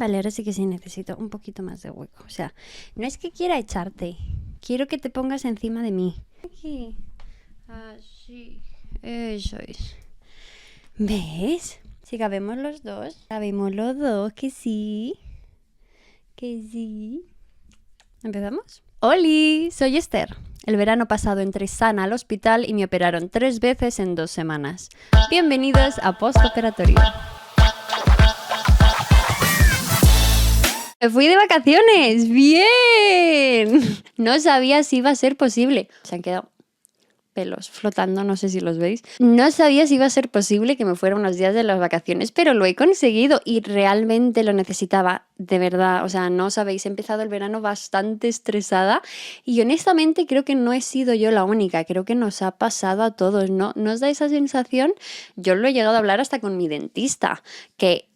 Vale, ahora sí que sí necesito un poquito más de hueco. O sea, no es que quiera echarte. Quiero que te pongas encima de mí. Aquí. Así. Eso es. ¿Ves? Si cabemos los dos. Cabemos los dos, que sí. Que sí. ¿Empezamos? ¡Holi! Soy Esther. El verano pasado entré sana al hospital y me operaron 3 veces en 2 semanas. Bienvenidos a Postoperatorio. ¡Me fui de vacaciones! ¡Bien! No sabía si iba a ser posible. Se han quedado pelos flotando, no sé si los veis. No sabía si iba a ser posible que me fuera unos días de las vacaciones, pero lo he conseguido y realmente lo necesitaba, de verdad. O sea, no sabéis, he empezado el verano bastante estresada y honestamente creo que no he sido yo la única, creo que nos ha pasado a todos, ¿no? ¿No os da esa sensación? Yo lo he llegado a hablar hasta con mi dentista, que...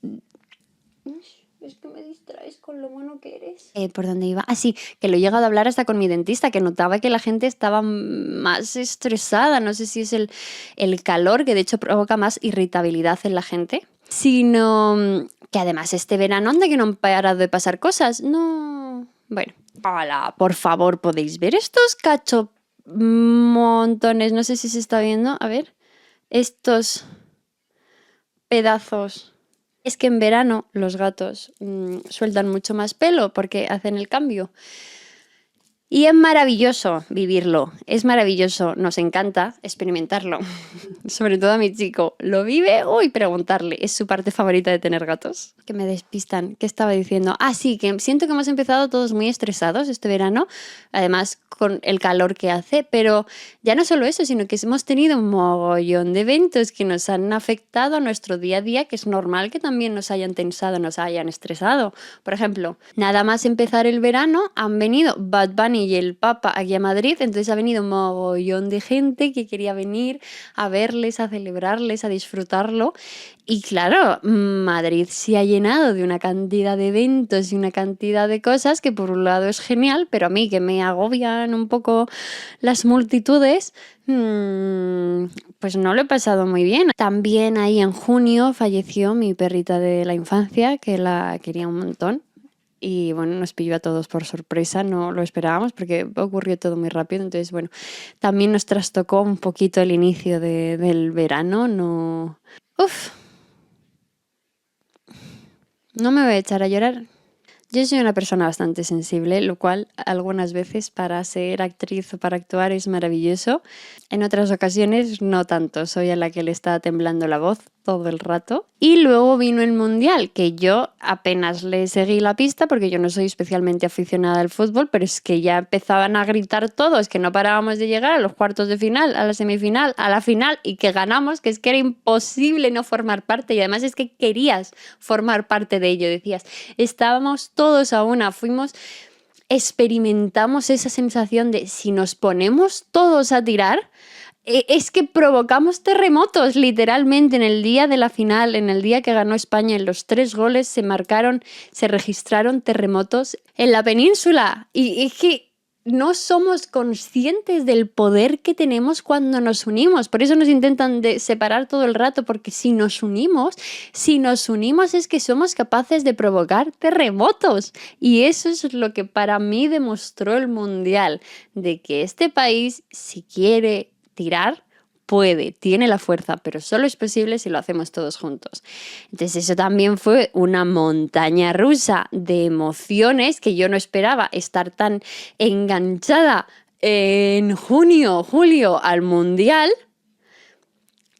Es que me distraes con lo bueno que eres. ¿Por dónde iba? Ah, sí, que lo he llegado a hablar hasta con mi dentista, que notaba que la gente estaba más estresada. No sé si es el calor, que de hecho provoca más irritabilidad en la gente, sino que además este verano anda que no han parado de pasar cosas. No... Bueno, hola, por favor, ¿podéis ver estos montones? No sé si se está viendo. A ver, estos pedazos. Es que en verano los gatos sueltan mucho más pelo porque hacen el cambio. Y es maravilloso vivirlo, es maravilloso, nos encanta experimentarlo. Sobre todo a mi chico, lo vive, preguntarle, es su parte favorita de tener gatos. Que me despistan, ¿qué estaba diciendo? Ah, sí, que siento que hemos empezado todos muy estresados este verano, además con el calor que hace, pero ya no solo eso, sino que hemos tenido un mogollón de eventos que nos han afectado a nuestro día a día, que es normal que también nos hayan tensado, nos hayan estresado. Por ejemplo, nada más empezar el verano, han venido Bad Bunny y el Papa aquí a Madrid, entonces ha venido un mogollón de gente que quería venir a verles, a celebrarles, a disfrutarlo. Y claro, Madrid se ha llenado de una cantidad de eventos y una cantidad de cosas que por un lado es genial, pero a mí que me agobian un poco las multitudes, pues no lo he pasado muy bien. También ahí en junio falleció mi perrita de la infancia, que la quería un montón. Y bueno, nos pilló a todos por sorpresa, no lo esperábamos porque ocurrió todo muy rápido. Entonces, bueno, también nos trastocó un poquito el inicio del verano. No me voy a echar a llorar. Yo soy una persona bastante sensible, lo cual algunas veces para ser actriz o para actuar es maravilloso. En otras ocasiones no tanto, soy a la que le está temblando la voz todo el rato. Y luego vino el Mundial, que yo apenas le seguí la pista porque yo no soy especialmente aficionada al fútbol, pero es que ya empezaban a gritar todos que no parábamos de llegar a los cuartos de final, a la semifinal, a la final y que ganamos, que es que era imposible no formar parte y además es que querías formar parte de ello, decías, estábamos todos a una, experimentamos esa sensación de si nos ponemos todos a tirar, es que provocamos terremotos, literalmente, en el día de la final, en el día que ganó España, en los 3 goles se registraron terremotos en la península. Y es que no somos conscientes del poder que tenemos cuando nos unimos. Por eso nos intentan separar todo el rato, porque si nos unimos es que somos capaces de provocar terremotos. Y eso es lo que para mí demostró el Mundial, de que este país, si quiere tirar, puede, tiene la fuerza, pero solo es posible si lo hacemos todos juntos. Entonces eso también fue una montaña rusa de emociones que yo no esperaba estar tan enganchada en junio, julio al Mundial.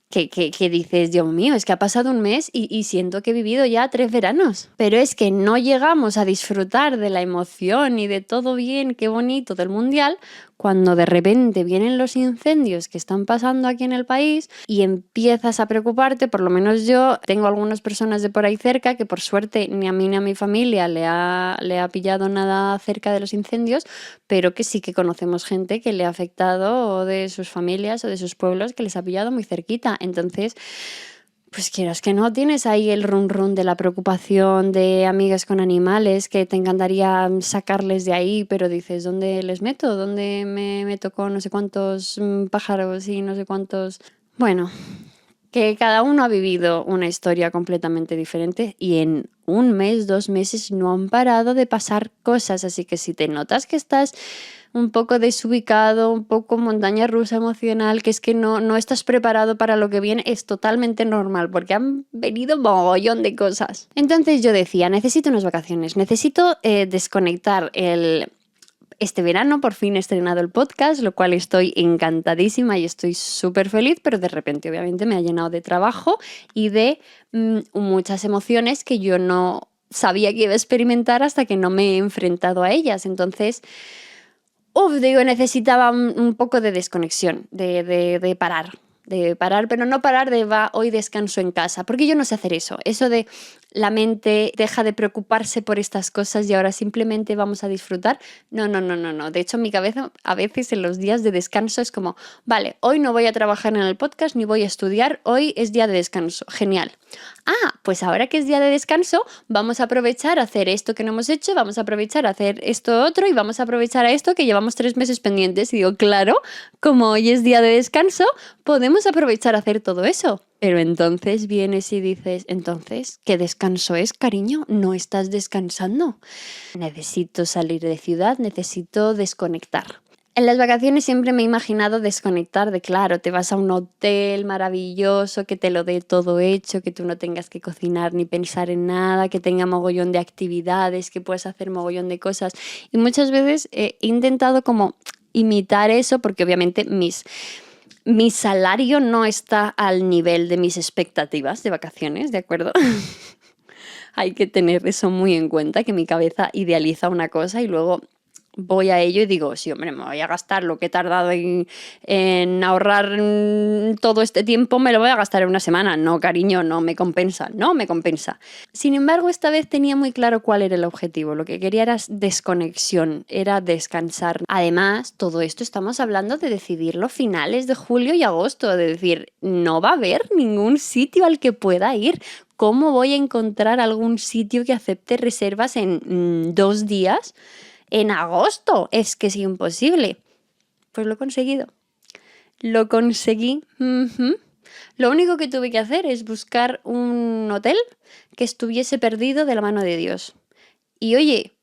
Que dices, Dios mío, es que ha pasado un mes y siento que he vivido ya 3 veranos. Pero es que no llegamos a disfrutar de la emoción y de todo bien, qué bonito del Mundial, cuando de repente vienen los incendios que están pasando aquí en el país y empiezas a preocuparte. Por lo menos yo tengo algunas personas de por ahí cerca que por suerte ni a mí ni a mi familia le ha pillado nada cerca de los incendios, pero que sí que conocemos gente que le ha afectado, o de sus familias o de sus pueblos que les ha pillado muy cerquita. Entonces, pues quieras que no, tienes ahí el run de la preocupación de amigas con animales que te encantaría sacarles de ahí, pero dices, ¿dónde les meto? ¿Dónde me meto con no sé cuántos pájaros y no sé cuántos? Bueno, que cada uno ha vivido una historia completamente diferente y en un mes, 2 meses no han parado de pasar cosas, así que si te notas que estás un poco desubicado, un poco montaña rusa emocional, que es que no estás preparado para lo que viene, es totalmente normal porque han venido mogollón de cosas. Entonces yo decía, necesito unas vacaciones, necesito desconectar este verano. Por fin he estrenado el podcast, lo cual estoy encantadísima y estoy súper feliz, pero de repente obviamente me ha llenado de trabajo y de muchas emociones que yo no sabía que iba a experimentar hasta que no me he enfrentado a ellas. Entonces, necesitaba un poco de desconexión, de parar. De parar, pero no parar de hoy descanso en casa, porque yo no sé hacer eso. Eso de la mente deja de preocuparse por estas cosas y ahora simplemente vamos a disfrutar. No. De hecho, mi cabeza a veces en los días de descanso es como, vale, hoy no voy a trabajar en el podcast ni voy a estudiar, hoy es día de descanso. Genial. Pues ahora que es día de descanso, vamos a aprovechar a hacer esto que no hemos hecho, vamos a aprovechar a hacer esto otro y vamos a aprovechar a esto que llevamos 3 meses pendientes. Y digo, claro, como hoy es día de descanso, podemos aprovechar a hacer todo eso. Pero entonces vienes y dices, entonces, ¿qué descanso es, cariño? No estás descansando. Necesito salir de ciudad, necesito desconectar. En las vacaciones siempre me he imaginado desconectar de, claro, te vas a un hotel maravilloso, que te lo dé todo hecho, que tú no tengas que cocinar ni pensar en nada, que tenga mogollón de actividades, que puedas hacer mogollón de cosas. Y muchas veces he intentado como imitar eso porque obviamente mi salario no está al nivel de mis expectativas de vacaciones, ¿de acuerdo? Hay que tener eso muy en cuenta, que mi cabeza idealiza una cosa y luego voy a ello y digo, sí, hombre, me voy a gastar lo que he tardado en ahorrar todo este tiempo, me lo voy a gastar en una semana. No, cariño, no me compensa. Sin embargo, esta vez tenía muy claro cuál era el objetivo. Lo que quería era desconexión, era descansar. Además, todo esto estamos hablando de decidirlo finales de julio y agosto, de decir, no va a haber ningún sitio al que pueda ir. ¿Cómo voy a encontrar algún sitio que acepte reservas en 2 días? En agosto, es que es imposible. Pues lo he conseguido. Lo conseguí. Lo único que tuve que hacer es buscar un hotel que estuviese perdido de la mano de Dios. Y oye,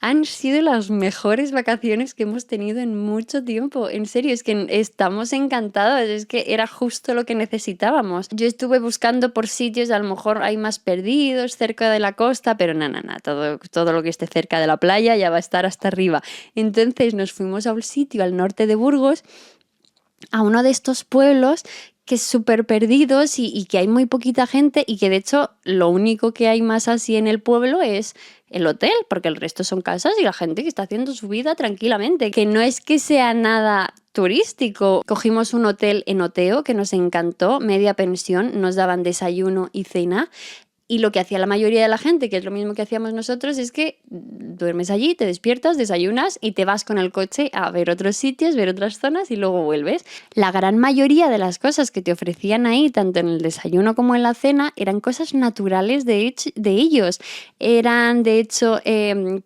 han sido las mejores vacaciones que hemos tenido en mucho tiempo. En serio, es que estamos encantados. Es que era justo lo que necesitábamos. Yo estuve buscando por sitios, a lo mejor hay más perdidos cerca de la costa, pero no. Todo lo que esté cerca de la playa ya va a estar hasta arriba. Entonces nos fuimos a un sitio al norte de Burgos, a uno de estos pueblos que es súper perdidos y que hay muy poquita gente y que de hecho lo único que hay más así en el pueblo es el hotel, porque el resto son casas y la gente que está haciendo su vida tranquilamente, que no es que sea nada turístico. Cogimos un hotel en Oteo que nos encantó, media pensión, nos daban desayuno y cena. Y lo que hacía la mayoría de la gente, que es lo mismo que hacíamos nosotros, es que duermes allí, te despiertas, desayunas y te vas con el coche a ver otros sitios, ver otras zonas y luego vuelves. La gran mayoría de las cosas que te ofrecían ahí, tanto en el desayuno como en la cena, eran cosas naturales de ellos. Eran, de hecho,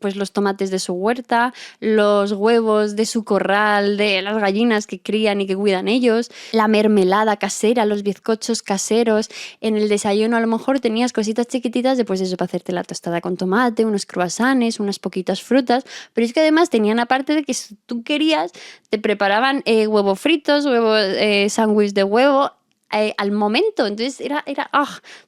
pues los tomates de su huerta, los huevos de su corral, de las gallinas que crían y que cuidan ellos, la mermelada casera, los bizcochos caseros. En el desayuno a lo mejor tenías cositas chiquititas de pues eso, para hacerte la tostada con tomate, unos croissants, unas poquitas frutas, pero es que además tenían, aparte de que si tú querías, te preparaban huevos fritos, sándwich de huevo al momento. Entonces era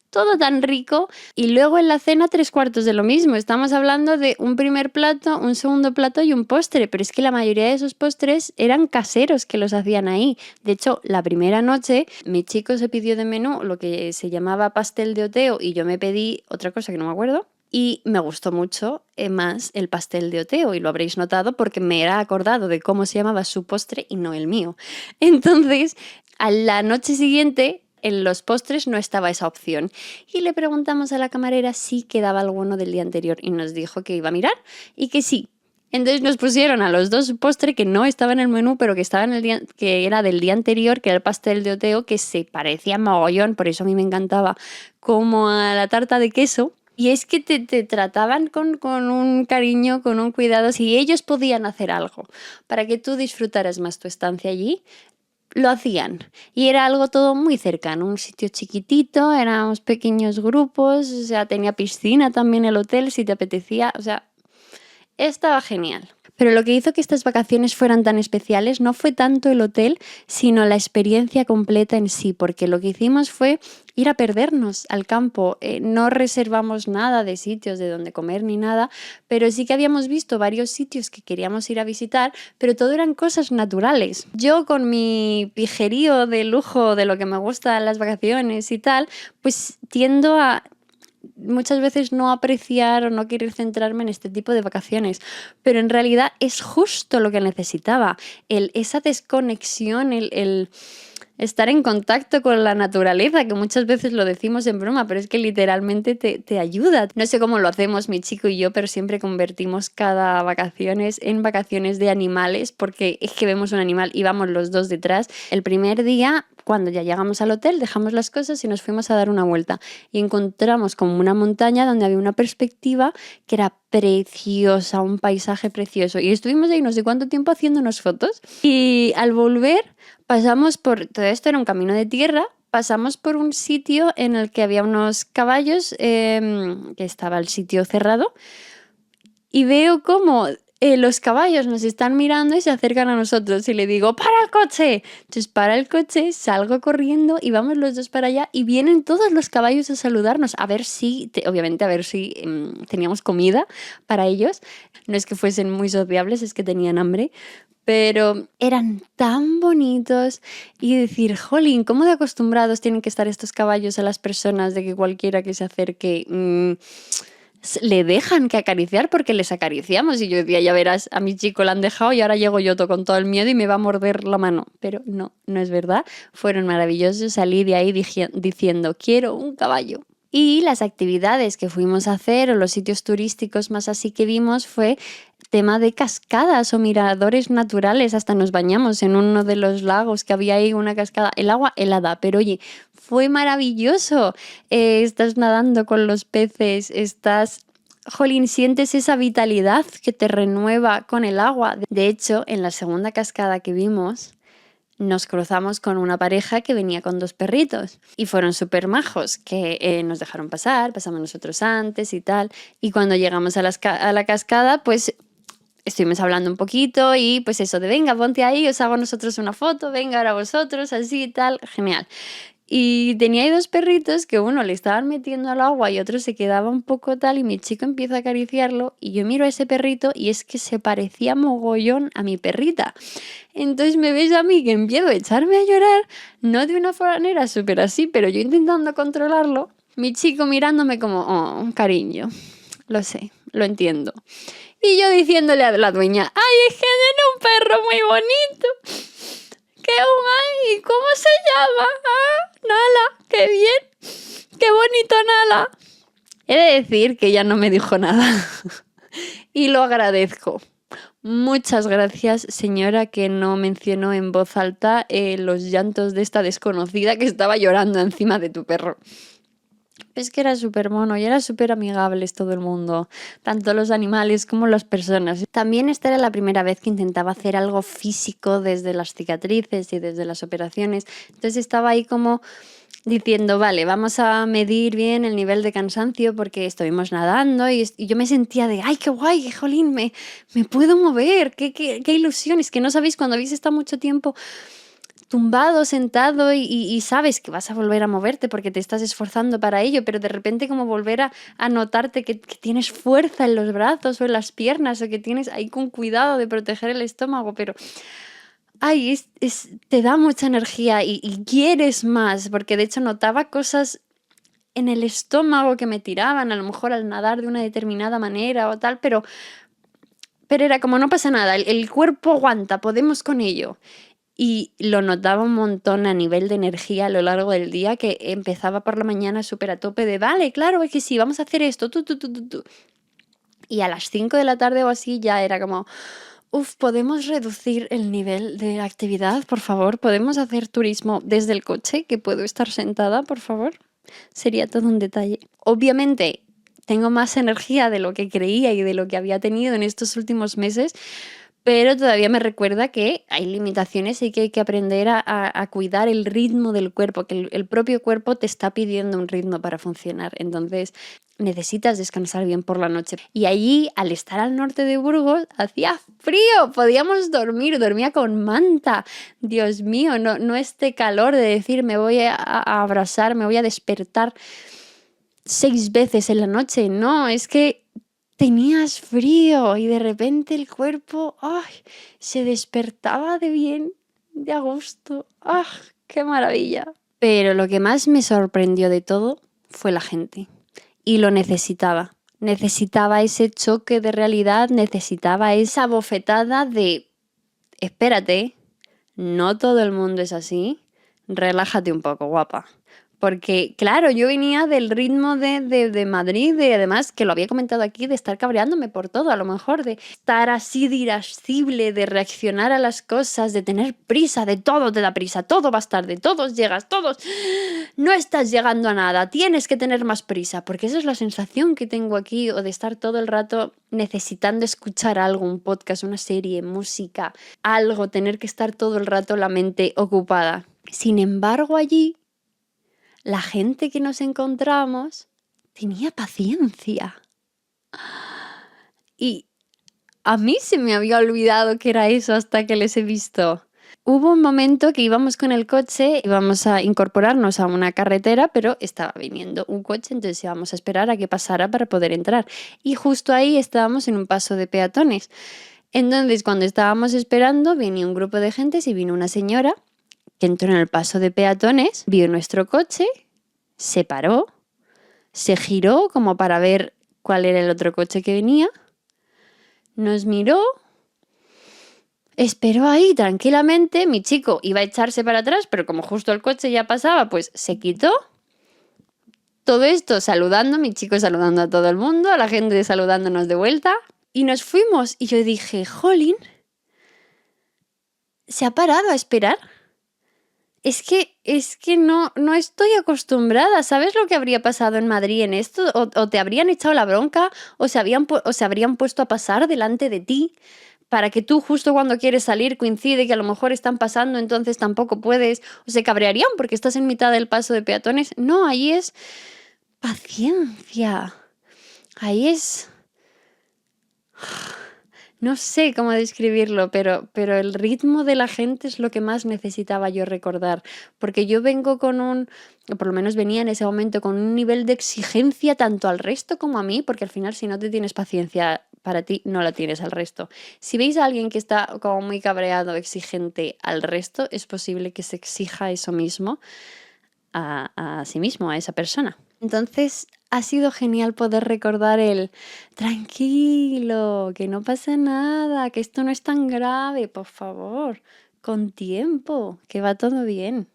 todo tan rico. Y luego en la cena 3/4 de lo mismo. Estamos hablando de un primer plato, un segundo plato y un postre, pero es que la mayoría de esos postres eran caseros que los hacían ahí. De hecho, la primera noche mi chico se pidió de menú lo que se llamaba pastel de Oteo y yo me pedí otra cosa que no me acuerdo. Y me gustó mucho más el pastel de Oteo, y lo habréis notado porque me era acordado de cómo se llamaba su postre y no el mío. Entonces, a la noche siguiente, en los postres no estaba esa opción. Y le preguntamos a la camarera si quedaba alguno del día anterior y nos dijo que iba a mirar y que sí. Entonces nos pusieron a los dos postre que no estaba en el menú, pero que estaba que era del día anterior, que era el pastel de Oteo, que se parecía mogollón, por eso a mí me encantaba, como a la tarta de queso. Y es que te trataban con un cariño, con un cuidado. Si ellos podían hacer algo para que tú disfrutaras más tu estancia allí, lo hacían. Y era algo todo muy cercano, un sitio chiquitito, éramos pequeños grupos, o sea, tenía piscina también el hotel si te apetecía, o sea, estaba genial. Pero lo que hizo que estas vacaciones fueran tan especiales no fue tanto el hotel, sino la experiencia completa en sí, porque lo que hicimos fue ir a perdernos al campo. No reservamos nada de sitios de donde comer ni nada, pero sí que habíamos visto varios sitios que queríamos ir a visitar, pero todo eran cosas naturales. Yo con mi pijerío de lujo de lo que me gustan las vacaciones y tal, pues tiendo a muchas veces no apreciar o no querer centrarme en este tipo de vacaciones, pero en realidad es justo lo que necesitaba, esa desconexión, el estar en contacto con la naturaleza, que muchas veces lo decimos en broma, pero es que literalmente te ayuda. No sé cómo lo hacemos mi chico y yo, pero siempre convertimos cada vacaciones en vacaciones de animales, porque es que vemos un animal y vamos los dos detrás. El primer día, cuando ya llegamos al hotel, dejamos las cosas y nos fuimos a dar una vuelta y encontramos como una montaña donde había una perspectiva que era preciosa, un paisaje precioso, y estuvimos ahí no sé cuánto tiempo haciéndonos fotos, y al volver pasamos por, todo esto era un camino de tierra, pasamos por un sitio en el que había unos caballos, que estaba el sitio cerrado, y veo cómo los caballos nos están mirando y se acercan a nosotros y le digo, ¡para el coche! Entonces para el coche, salgo corriendo y vamos los dos para allá y vienen todos los caballos a saludarnos, a ver si, obviamente a ver si teníamos comida para ellos. No es que fuesen muy sociables, es que tenían hambre, pero eran tan bonitos y decir, jolín, ¿cómo de acostumbrados tienen que estar estos caballos a las personas de que cualquiera que se acerque le dejan que acariciar porque les acariciamos? Y yo decía, ya verás, a mi chico la han dejado y ahora llego yo con todo el miedo y me va a morder la mano. Pero no, no es verdad. Fueron maravillosos, salí de ahí diciendo, quiero un caballo. Y las actividades que fuimos a hacer o los sitios turísticos más así que vimos fue tema de cascadas o miradores naturales. Hasta nos bañamos en uno de los lagos que había ahí, una cascada, el agua helada, pero oye, fue maravilloso. Estás nadando con los peces, jolín, sientes esa vitalidad que te renueva con el agua. De hecho, en la segunda cascada que vimos, nos cruzamos con una pareja que venía con 2 perritos y fueron súper majos, que nos dejaron pasar, pasamos nosotros antes y tal. Y cuando llegamos a la cascada, pues estuvimos hablando un poquito y pues eso de venga, ponte ahí, os hago nosotros una foto, venga ahora vosotros, así y tal, genial. Y tenía ahí 2 perritos que uno le estaban metiendo al agua y otro se quedaba un poco tal, y mi chico empieza a acariciarlo y yo miro a ese perrito y es que se parecía mogollón a mi perrita. Entonces me ves a mí que empiezo a echarme a llorar, no de una manera súper así, pero yo intentando controlarlo, mi chico mirándome como, oh, cariño, lo sé, lo entiendo. Y yo diciéndole a la dueña, ay, es que tiene un perro muy bonito. ¡Qué guay! ¿Y cómo se llama? ¡Ah, Nala! ¡Qué bien! ¡Qué bonito, Nala! He de decir que ella no me dijo nada. Y lo agradezco. Muchas gracias, señora, que no mencionó en voz alta los llantos de esta desconocida que estaba llorando encima de tu perro. Es que era súper mono y era súper amigables todo el mundo, tanto los animales como las personas. También esta era la primera vez que intentaba hacer algo físico desde las cicatrices y desde las operaciones. Entonces estaba ahí como diciendo, vale, vamos a medir bien el nivel de cansancio porque estuvimos nadando y yo me sentía de, ay, qué guay, qué jolín, me puedo mover, qué ilusión. Es que no sabéis, cuando habéis estado mucho tiempo tumbado, sentado y sabes que vas a volver a moverte porque te estás esforzando para ello, pero de repente como volver a notarte que tienes fuerza en los brazos o en las piernas, o que tienes ahí con cuidado de proteger el estómago, pero ay, te da mucha energía y quieres más, porque de hecho notaba cosas en el estómago que me tiraban, a lo mejor al nadar de una determinada manera o tal, pero era como no pasa nada, el cuerpo aguanta, podemos con ello. Y lo notaba un montón a nivel de energía a lo largo del día, que empezaba por la mañana súper a tope de, vale, claro, es que sí, vamos a hacer esto, tú. Y a las 5 de la tarde o así ya era como, ¿podemos reducir el nivel de actividad, por favor? ¿Podemos hacer turismo desde el coche, que puedo estar sentada, por favor? Sería todo un detalle. Obviamente, tengo más energía de lo que creía y de lo que había tenido en estos últimos meses, pero todavía me recuerda que hay limitaciones y que hay que aprender a cuidar el ritmo del cuerpo, que el propio cuerpo te está pidiendo un ritmo para funcionar. Entonces necesitas descansar bien por la noche. Y allí, al estar al norte de Burgos, hacía frío, podíamos dormir, dormía con manta. Dios mío, no este calor de decir me voy a abrasar, me voy a despertar 6 veces en la noche. No, es que tenías frío y de repente el cuerpo se despertaba de bien, de a gusto. ¡Ah, qué maravilla! Pero lo que más me sorprendió de todo fue la gente. Y lo necesitaba. Necesitaba ese choque de realidad, necesitaba esa bofetada de, espérate, no todo el mundo es así, relájate un poco, guapa. Porque, claro, yo venía del ritmo de Madrid, de además, que lo había comentado aquí, de estar cabreándome por todo, a lo mejor, de estar así de irascible, de reaccionar a las cosas, de tener prisa, de todo te da prisa, todo vas tarde, todos llegas, todos... No estás llegando a nada, tienes que tener más prisa, porque esa es la sensación que tengo aquí, o de estar todo el rato necesitando escuchar algo, un podcast, una serie, música, algo, tener que estar todo el rato la mente ocupada. Sin embargo, allí la gente que nos encontramos tenía paciencia. Y a mí se me había olvidado que era eso hasta que les he visto. Hubo un momento que íbamos con el coche, íbamos a incorporarnos a una carretera, pero estaba viniendo un coche, entonces íbamos a esperar a que pasara para poder entrar. Y justo ahí estábamos en un paso de peatones. Entonces, cuando estábamos esperando, venía un grupo de gente y vino una señora que entró en el paso de peatones, vio nuestro coche, se paró, se giró como para ver cuál era el otro coche que venía, nos miró, esperó ahí tranquilamente, mi chico iba a echarse para atrás, pero como justo el coche ya pasaba, pues se quitó. Todo esto saludando, mi chico saludando a todo el mundo, a la gente saludándonos de vuelta, y nos fuimos. Y yo dije, jolín, ¿se ha parado a esperar? Es que no estoy acostumbrada. ¿Sabes lo que habría pasado en Madrid en esto? O te habrían echado la bronca, o se habrían puesto a pasar delante de ti para que tú justo cuando quieres salir coincide que a lo mejor están pasando, entonces tampoco puedes, o se cabrearían porque estás en mitad del paso de peatones. No, ahí es paciencia. Ahí es... No sé cómo describirlo, pero el ritmo de la gente es lo que más necesitaba yo recordar, porque yo vengo o por lo menos venía en ese momento con un nivel de exigencia tanto al resto como a mí, porque al final si no te tienes paciencia para ti, no la tienes al resto. Si veis a alguien que está como muy cabreado, exigente al resto, es posible que se exija eso mismo a sí mismo, a esa persona. Entonces ha sido genial poder recordar el tranquilo, que no pasa nada, que esto no es tan grave, por favor, con tiempo, que va todo bien,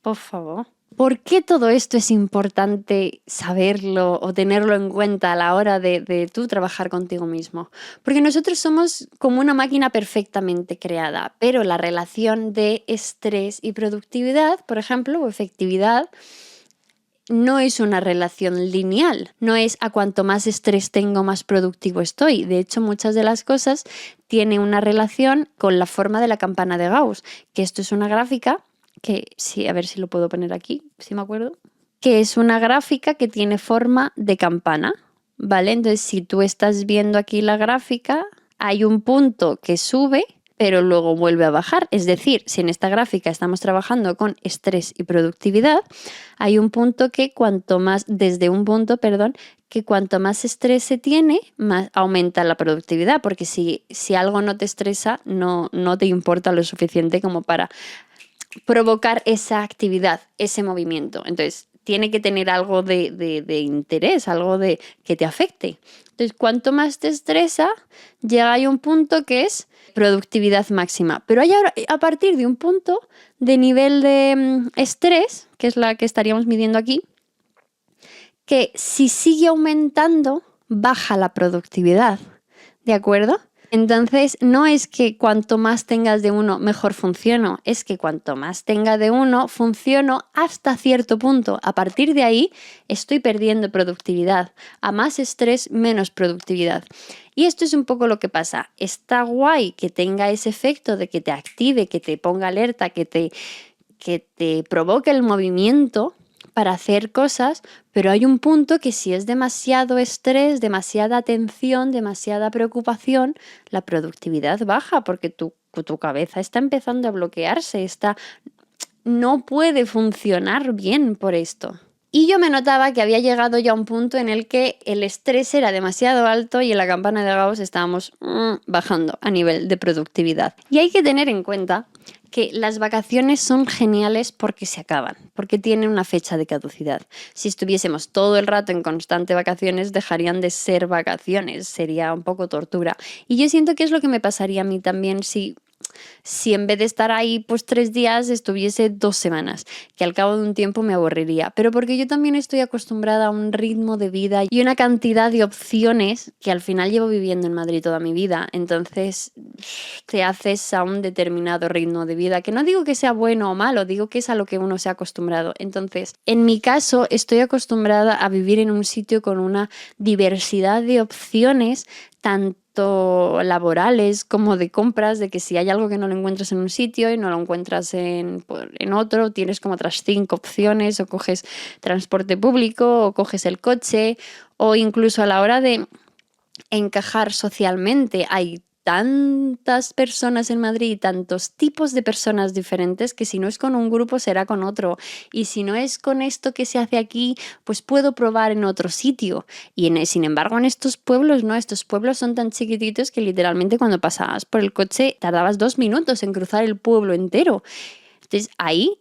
por favor. ¿Por qué todo esto es importante saberlo o tenerlo en cuenta a la hora de tú trabajar contigo mismo? Porque nosotros somos como una máquina perfectamente creada, pero la relación de estrés y productividad, por ejemplo, o efectividad, no es una relación lineal, no es a cuanto más estrés tengo, más productivo estoy. De hecho, muchas de las cosas tienen una relación con la forma de la campana de Gauss, que esto es una gráfica que, sí, a ver si lo puedo poner aquí, si me acuerdo, que es una gráfica que tiene forma de campana, ¿vale? Entonces, si tú estás viendo aquí la gráfica, hay un punto que sube, pero luego vuelve a bajar. Es decir, si en esta gráfica estamos trabajando con estrés y productividad, hay un punto que cuanto más estrés se tiene, más aumenta la productividad, porque si algo no te estresa, no te importa lo suficiente como para provocar esa actividad, ese movimiento. Entonces, tiene que tener algo de interés, algo de que te afecte. Entonces, cuanto más te estresa, llega a un punto que es productividad máxima. Pero hay ahora, a partir de un punto de nivel de estrés, que es la que estaríamos midiendo aquí, que si sigue aumentando, baja la productividad. ¿De acuerdo? Entonces, no es que cuanto más tengas de uno, mejor funciono. Es que cuanto más tenga de uno, funciono hasta cierto punto. A partir de ahí, estoy perdiendo productividad. A más estrés, menos productividad. Y esto es un poco lo que pasa. Está guay que tenga ese efecto de que te active, que te ponga alerta, que te provoque el movimiento para hacer cosas, pero hay un punto que si es demasiado estrés, demasiada atención, demasiada preocupación, la productividad baja porque tu cabeza está empezando a bloquearse, no puede funcionar bien por esto. Y yo me notaba que había llegado ya a un punto en el que el estrés era demasiado alto y en la campana de Gauss estábamos bajando a nivel de productividad. Y hay que tener en cuenta que las vacaciones son geniales porque se acaban, porque tienen una fecha de caducidad. Si estuviésemos todo el rato en constante vacaciones, dejarían de ser vacaciones, sería un poco tortura. Y yo siento que es lo que me pasaría a mí también si en vez de estar ahí pues 3 días estuviese 2 semanas, que al cabo de un tiempo me aburriría, pero porque yo también estoy acostumbrada a un ritmo de vida y una cantidad de opciones que al final llevo viviendo en Madrid toda mi vida, entonces te haces a un determinado ritmo de vida, que no digo que sea bueno o malo, digo que es a lo que uno se ha acostumbrado. Entonces, en mi caso, estoy acostumbrada a vivir en un sitio con una diversidad de opciones, tanto laborales como de compras, de que si hay algo que no lo encuentras en un sitio y no lo encuentras en otro, tienes como otras 5 opciones, o coges transporte público, o coges el coche, o incluso a la hora de encajar socialmente. Hay tantas personas en Madrid, tantos tipos de personas diferentes, que si no es con un grupo será con otro, y si no es con esto que se hace aquí, pues puedo probar en otro sitio. Y sin embargo en estos pueblos no, estos pueblos son tan chiquititos que literalmente cuando pasabas por el coche tardabas 2 minutos en cruzar el pueblo entero. Entonces ahí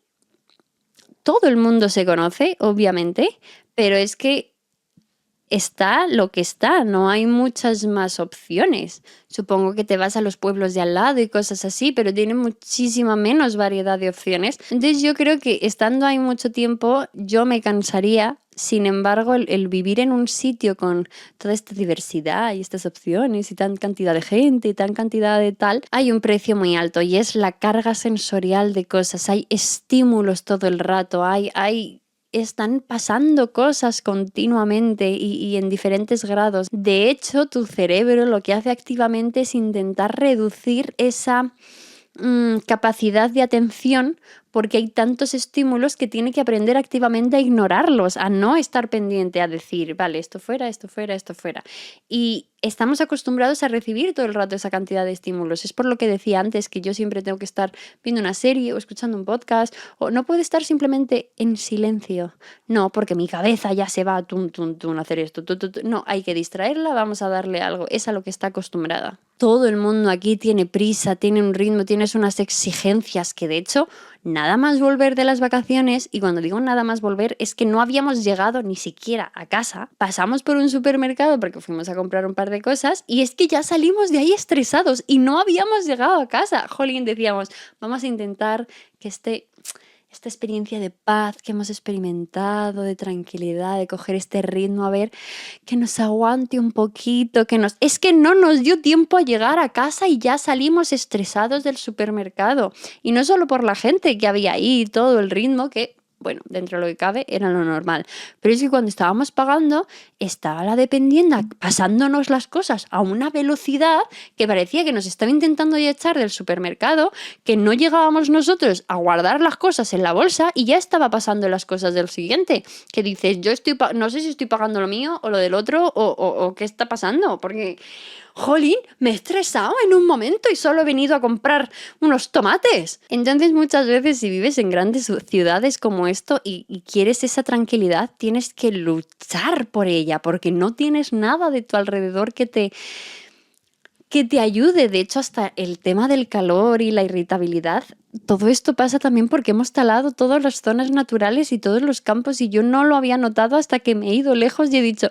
todo el mundo se conoce, obviamente, pero es que está lo que está, no hay muchas más opciones. Supongo que te vas a los pueblos de al lado y cosas así, pero tiene muchísima menos variedad de opciones. Entonces yo creo que estando ahí mucho tiempo yo me cansaría. Sin embargo, el vivir en un sitio con toda esta diversidad y estas opciones y tan cantidad de gente y tan cantidad de tal, hay un precio muy alto y es la carga sensorial de cosas. Hay estímulos todo el rato, están pasando cosas continuamente y en diferentes grados. De hecho, tu cerebro lo que hace activamente es intentar reducir esa capacidad de atención, porque hay tantos estímulos que tiene que aprender activamente a ignorarlos, a no estar pendiente, a decir, vale, esto fuera, esto fuera, esto fuera. Y estamos acostumbrados a recibir todo el rato esa cantidad de estímulos. Es por lo que decía antes que yo siempre tengo que estar viendo una serie o escuchando un podcast, o no puedo estar simplemente en silencio. No, porque mi cabeza ya se va a hacer esto. No, hay que distraerla, vamos a darle algo. Es a lo que está acostumbrada. Todo el mundo aquí tiene prisa, tiene un ritmo, tienes unas exigencias que de hecho nada más volver de las vacaciones, y cuando digo nada más volver es que no habíamos llegado ni siquiera a casa, pasamos por un supermercado porque fuimos a comprar un par de cosas y es que ya salimos de ahí estresados y no habíamos llegado a casa. Jolín, decíamos, vamos a intentar que esta experiencia de paz que hemos experimentado, de tranquilidad, de coger este ritmo, a ver, que nos aguante un poquito, Es que no nos dio tiempo a llegar a casa y ya salimos estresados del supermercado. Y no solo por la gente que había ahí, todo el ritmo que... Bueno, dentro de lo que cabe era lo normal. Pero es que cuando estábamos pagando, estaba la dependienta pasándonos las cosas a una velocidad que parecía que nos estaba intentando ya echar del supermercado, que no llegábamos nosotros a guardar las cosas en la bolsa y ya estaba pasando las cosas del siguiente. Que dices, yo no sé si estoy pagando lo mío o lo del otro o qué está pasando, porque... Jolín, me he estresado en un momento y solo he venido a comprar unos tomates. Entonces muchas veces si vives en grandes ciudades como esto y quieres esa tranquilidad, tienes que luchar por ella, porque no tienes nada de tu alrededor que te ayude. De hecho, hasta el tema del calor y la irritabilidad, todo esto pasa también porque hemos talado todas las zonas naturales y todos los campos, y yo no lo había notado hasta que me he ido lejos y he dicho,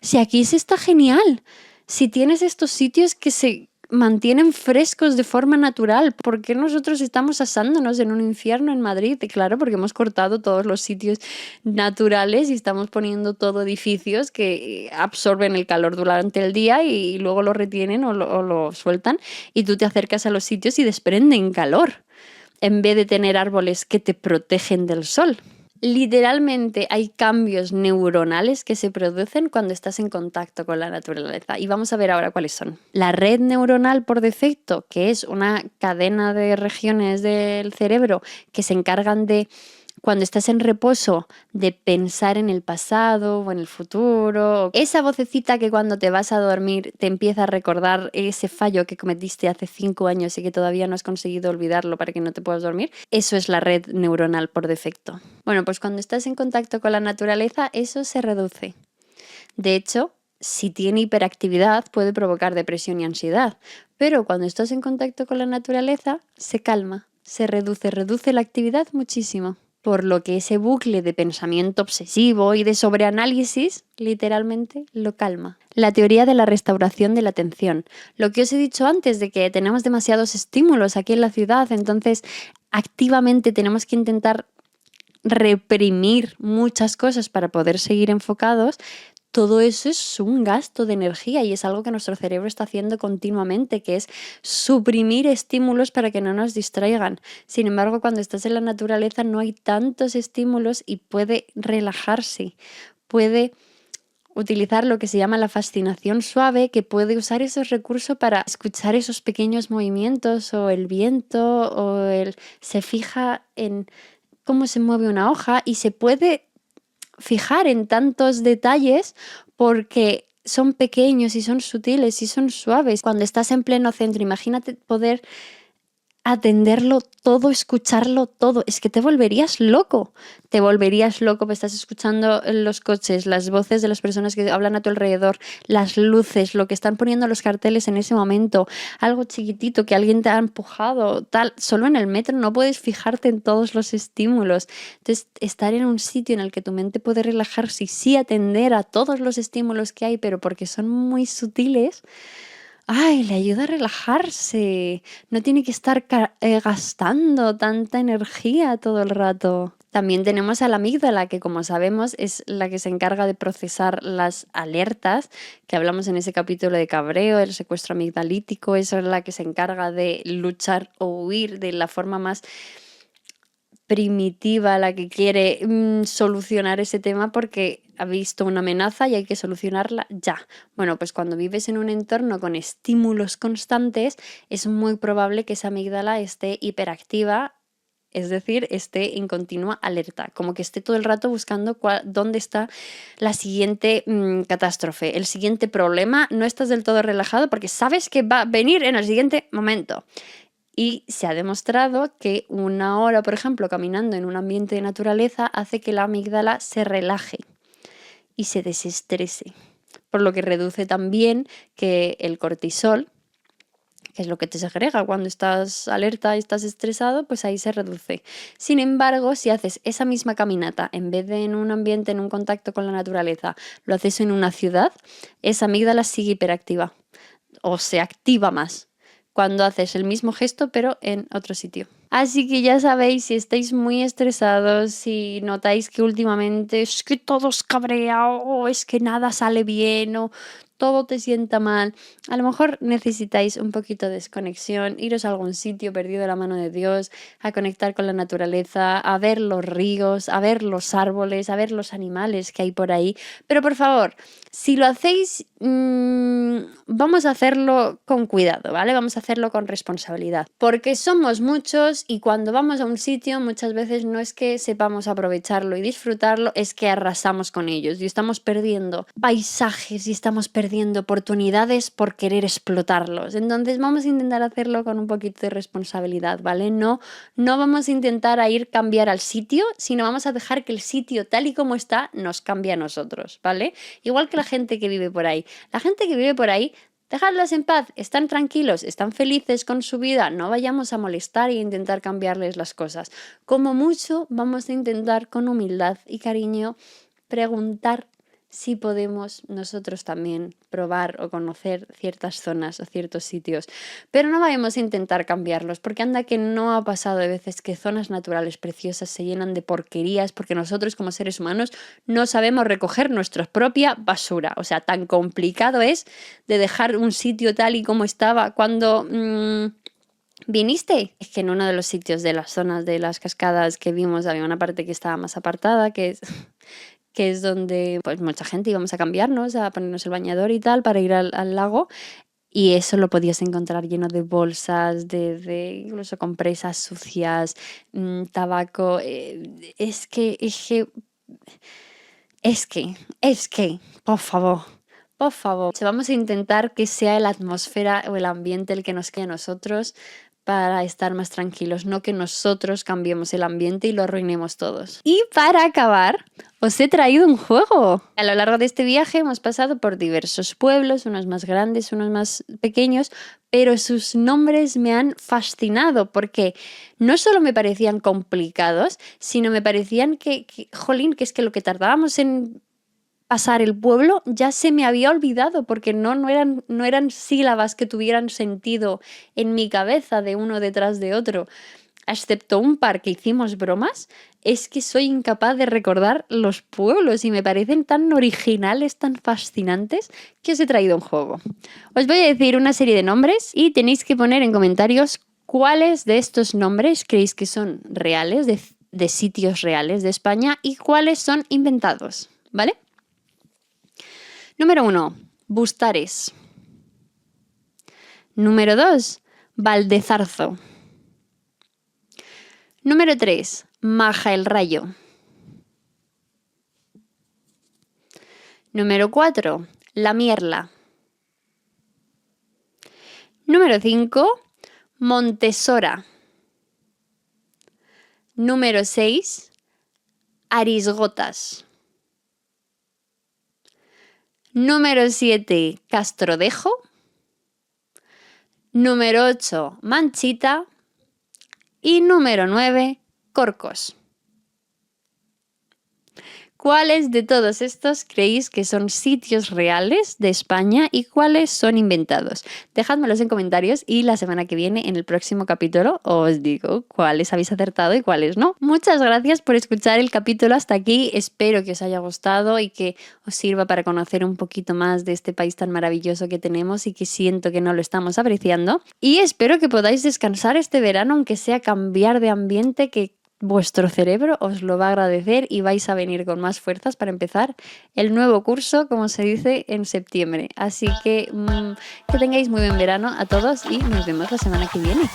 si aquí se está genial. Si tienes estos sitios que se mantienen frescos de forma natural. ¿Por qué nosotros estamos asándonos en un infierno en Madrid? Y claro, porque hemos cortado todos los sitios naturales y estamos poniendo todo edificios que absorben el calor durante el día y luego lo retienen o lo sueltan, y tú te acercas a los sitios y desprenden calor, en vez de tener árboles que te protegen del sol. Literalmente hay cambios neuronales que se producen cuando estás en contacto con la naturaleza, y vamos a ver ahora cuáles son. La red neuronal por defecto, que es una cadena de regiones del cerebro que se encargan de, cuando estás en reposo, de pensar en el pasado o en el futuro. Esa vocecita que cuando te vas a dormir te empieza a recordar ese fallo que cometiste hace 5 años y que todavía no has conseguido olvidarlo para que no te puedas dormir. Eso es la red neuronal por defecto. Bueno, pues cuando estás en contacto con la naturaleza, eso se reduce. De hecho, si tiene hiperactividad, puede provocar depresión y ansiedad. Pero cuando estás en contacto con la naturaleza, se calma, se reduce la actividad muchísimo. Por lo que ese bucle de pensamiento obsesivo y de sobreanálisis literalmente lo calma. La teoría de la restauración de la atención. Lo que os he dicho antes de que tenemos demasiados estímulos aquí en la ciudad, entonces activamente tenemos que intentar reprimir muchas cosas para poder seguir enfocados. Todo eso es un gasto de energía y es algo que nuestro cerebro está haciendo continuamente, que es suprimir estímulos para que no nos distraigan. Sin embargo, cuando estás en la naturaleza no hay tantos estímulos y puede relajarse, puede utilizar lo que se llama la fascinación suave, que puede usar esos recursos para escuchar esos pequeños movimientos, o el viento, se fija en cómo se mueve una hoja y se puede fijar en tantos detalles porque son pequeños y son sutiles y son suaves. Cuando estás en pleno centro, imagínate poder atenderlo todo, escucharlo todo. Es que te volverías loco. Te volverías loco, porque estás escuchando los coches, las voces de las personas que hablan a tu alrededor, las luces, lo que están poniendo los carteles en ese momento, algo chiquitito que alguien te ha empujado, tal. Solo en el metro no puedes fijarte en todos los estímulos. Entonces, estar en un sitio en el que tu mente puede relajarse y sí atender a todos los estímulos que hay, pero porque son muy sutiles, le ayuda a relajarse. No tiene que estar gastando tanta energía todo el rato. También tenemos a la amígdala, que como sabemos es la que se encarga de procesar las alertas, que hablamos en ese capítulo de cabreo, el secuestro amigdalítico. Eso es la que se encarga de luchar o huir de la forma más primitiva, la que quiere solucionar ese tema porque ha visto una amenaza y hay que solucionarla ya. Bueno, pues cuando vives en un entorno con estímulos constantes, es muy probable que esa amígdala esté hiperactiva, es decir, esté en continua alerta, como que esté todo el rato buscando dónde está la siguiente catástrofe, el siguiente problema. No estás del todo relajado porque sabes que va a venir en el siguiente momento. Y se ha demostrado que 1 hora, por ejemplo, caminando en un ambiente de naturaleza hace que la amígdala se relaje y se desestrese, por lo que reduce también que el cortisol, que es lo que te segrega cuando estás alerta y estás estresado, pues ahí se reduce. Sin embargo, si haces esa misma caminata, en vez de en un ambiente, en un contacto con la naturaleza, lo haces en una ciudad, esa amígdala sigue hiperactiva o se activa más cuando haces el mismo gesto pero en otro sitio. Así que ya sabéis, si estáis muy estresados, si notáis que últimamente es que todo os cabrea o es que nada sale bien o todo te sienta mal, a lo mejor necesitáis un poquito de desconexión, iros a algún sitio perdido de la mano de Dios, a conectar con la naturaleza, a ver los ríos, a ver los árboles, a ver los animales que hay por ahí. Pero por favor, si lo hacéis, vamos a hacerlo con cuidado, ¿vale? Vamos a hacerlo con responsabilidad, porque somos muchos y cuando vamos a un sitio muchas veces no es que sepamos aprovecharlo y disfrutarlo, es que arrasamos con ellos y estamos perdiendo paisajes y estamos perdiendo oportunidades por querer explotarlos. Entonces vamos a intentar hacerlo con un poquito de responsabilidad, ¿vale? No vamos a intentar cambiar al sitio, sino vamos a dejar que el sitio tal y como está nos cambie a nosotros, ¿vale? Igual que la gente que vive por ahí. La gente que vive por ahí, dejadlas en paz, están tranquilos, están felices con su vida, no vayamos a molestar e intentar cambiarles las cosas. Como mucho vamos a intentar con humildad y cariño preguntar sí podemos nosotros también probar o conocer ciertas zonas o ciertos sitios, pero no vayamos a intentar cambiarlos, porque anda que no ha pasado de veces que zonas naturales preciosas se llenan de porquerías porque nosotros como seres humanos no sabemos recoger nuestra propia basura. O sea, tan complicado es de dejar un sitio tal y como estaba cuando viniste. Es que en uno de los sitios de las zonas de las cascadas que vimos había una parte que estaba más apartada, que es donde pues mucha gente íbamos a cambiarnos, a ponernos el bañador y tal para ir al lago. Y eso lo podías encontrar lleno de bolsas, de incluso compresas sucias, tabaco. Por favor. Vamos a intentar que sea la atmósfera o el ambiente el que nos quede a nosotros para estar más tranquilos, no que nosotros cambiemos el ambiente y lo arruinemos todos. Y para acabar, os he traído un juego. A lo largo de este viaje hemos pasado por diversos pueblos, unos más grandes, unos más pequeños, pero sus nombres me han fascinado porque no solo me parecían complicados, sino me parecían jolín, que es que lo que tardábamos en pasar el pueblo ya se me había olvidado porque no eran sílabas que tuvieran sentido en mi cabeza de uno detrás de otro. Excepto un par que hicimos bromas, es que soy incapaz de recordar los pueblos y me parecen tan originales, tan fascinantes, que os he traído un juego. Os voy a decir una serie de nombres y tenéis que poner en comentarios cuáles de estos nombres creéis que son reales, de sitios reales de España, y cuáles son inventados, ¿vale? Número 1, Bustares. Número 2, Valdezarzo. Número 3, Maja el Rayo. Número 4, La Mierla. Número 5, Montesora. Número 6, Arisgotas. Número 7, Castrodejo. Número 8, Manchita. Y número 9, Corcos. ¿Cuáles de todos estos creéis que son sitios reales de España y cuáles son inventados? Dejádmelos en comentarios y la semana que viene, en el próximo capítulo, os digo cuáles habéis acertado y cuáles no. Muchas gracias por escuchar el capítulo hasta aquí. Espero que os haya gustado y que os sirva para conocer un poquito más de este país tan maravilloso que tenemos y que siento que no lo estamos apreciando. Y espero que podáis descansar este verano, aunque sea cambiar de ambiente, que vuestro cerebro os lo va a agradecer y vais a venir con más fuerzas para empezar el nuevo curso, como se dice, en septiembre. Así que tengáis muy buen verano a todos y nos vemos la semana que viene.